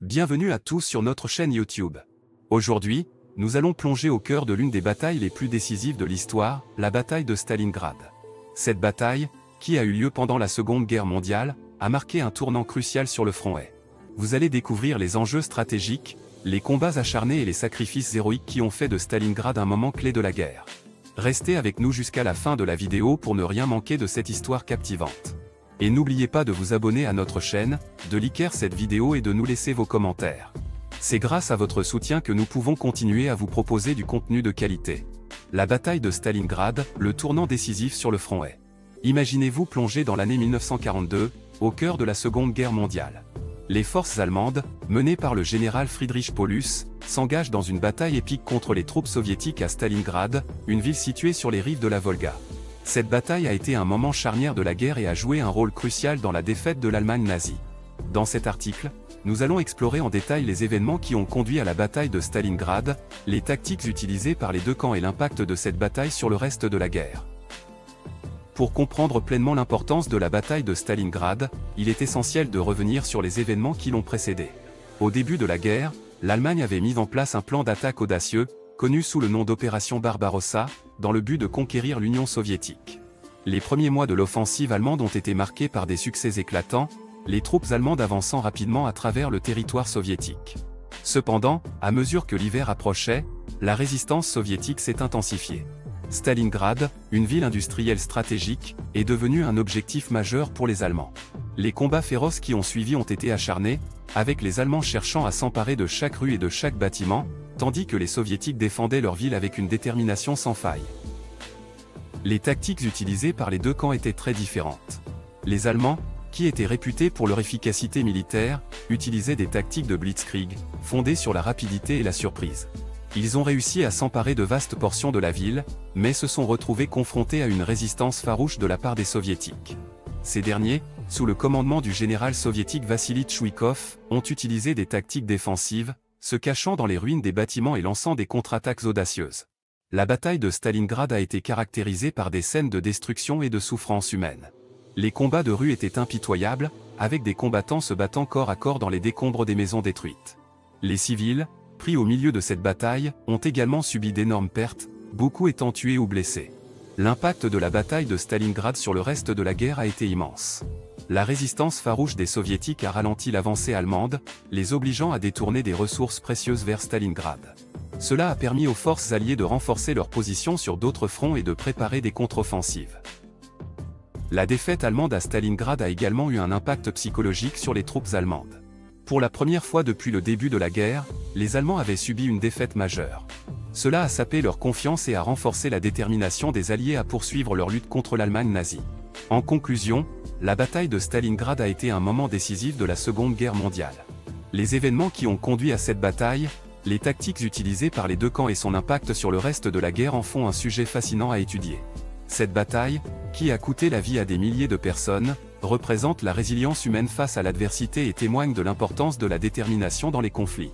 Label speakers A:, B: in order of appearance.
A: Bienvenue à tous sur notre chaîne YouTube. Aujourd'hui, nous allons plonger au cœur de l'une des batailles les plus décisives de l'histoire, la bataille de Stalingrad. Cette bataille, qui a eu lieu pendant la Seconde Guerre mondiale, a marqué un tournant crucial sur le front Est. Vous allez découvrir les enjeux stratégiques, les combats acharnés et les sacrifices héroïques qui ont fait de Stalingrad un moment clé de la guerre. Restez avec nous jusqu'à la fin de la vidéo pour ne rien manquer de cette histoire captivante. Et n'oubliez pas de vous abonner à notre chaîne, de liker cette vidéo et de nous laisser vos commentaires. C'est grâce à votre soutien que nous pouvons continuer à vous proposer du contenu de qualité. La bataille de Stalingrad, le tournant décisif sur le front Est. Imaginez-vous plongé dans l'année 1942, au cœur de la Seconde Guerre mondiale. Les forces allemandes, menées par le général Friedrich Paulus, s'engagent dans une bataille épique contre les troupes soviétiques à Stalingrad, une ville située sur les rives de la Volga. Cette bataille a été un moment charnière de la guerre et a joué un rôle crucial dans la défaite de l'Allemagne nazie. Dans cet article, nous allons explorer en détail les événements qui ont conduit à la bataille de Stalingrad, les tactiques utilisées par les deux camps et l'impact de cette bataille sur le reste de la guerre. Pour comprendre pleinement l'importance de la bataille de Stalingrad, il est essentiel de revenir sur les événements qui l'ont précédée. Au début de la guerre, l'Allemagne avait mis en place un plan d'attaque audacieux, connu sous le nom d'opération Barbarossa, dans le but de conquérir l'Union soviétique. Les premiers mois de l'offensive allemande ont été marqués par des succès éclatants, les troupes allemandes avançant rapidement à travers le territoire soviétique. Cependant, à mesure que l'hiver approchait, la résistance soviétique s'est intensifiée. Stalingrad, une ville industrielle stratégique, est devenue un objectif majeur pour les Allemands. Les combats féroces qui ont suivi ont été acharnés, avec les Allemands cherchant à s'emparer de chaque rue et de chaque bâtiment, tandis que les Soviétiques défendaient leur ville avec une détermination sans faille. Les tactiques utilisées par les deux camps étaient très différentes. Les Allemands, qui étaient réputés pour leur efficacité militaire, utilisaient des tactiques de blitzkrieg, fondées sur la rapidité et la surprise. Ils ont réussi à s'emparer de vastes portions de la ville, mais se sont retrouvés confrontés à une résistance farouche de la part des Soviétiques. Ces derniers, sous le commandement du général soviétique Vassili Tchouikov, ont utilisé des tactiques défensives, se cachant dans les ruines des bâtiments et lançant des contre-attaques audacieuses. La bataille de Stalingrad a été caractérisée par des scènes de destruction et de souffrance humaine. Les combats de rue étaient impitoyables, avec des combattants se battant corps à corps dans les décombres des maisons détruites. Les civils, pris au milieu de cette bataille, ont également subi d'énormes pertes, beaucoup étant tués ou blessés. L'impact de la bataille de Stalingrad sur le reste de la guerre a été immense. La résistance farouche des Soviétiques a ralenti l'avancée allemande, les obligeant à détourner des ressources précieuses vers Stalingrad. Cela a permis aux forces alliées de renforcer leur position sur d'autres fronts et de préparer des contre-offensives. La défaite allemande à Stalingrad a également eu un impact psychologique sur les troupes allemandes. Pour la première fois depuis le début de la guerre, les Allemands avaient subi une défaite majeure. Cela a sapé leur confiance et a renforcé la détermination des Alliés à poursuivre leur lutte contre l'Allemagne nazie. En conclusion, la bataille de Stalingrad a été un moment décisif de la Seconde Guerre mondiale. Les événements qui ont conduit à cette bataille, les tactiques utilisées par les deux camps et son impact sur le reste de la guerre en font un sujet fascinant à étudier. Cette bataille, qui a coûté la vie à des milliers de personnes, représente la résilience humaine face à l'adversité et témoigne de l'importance de la détermination dans les conflits.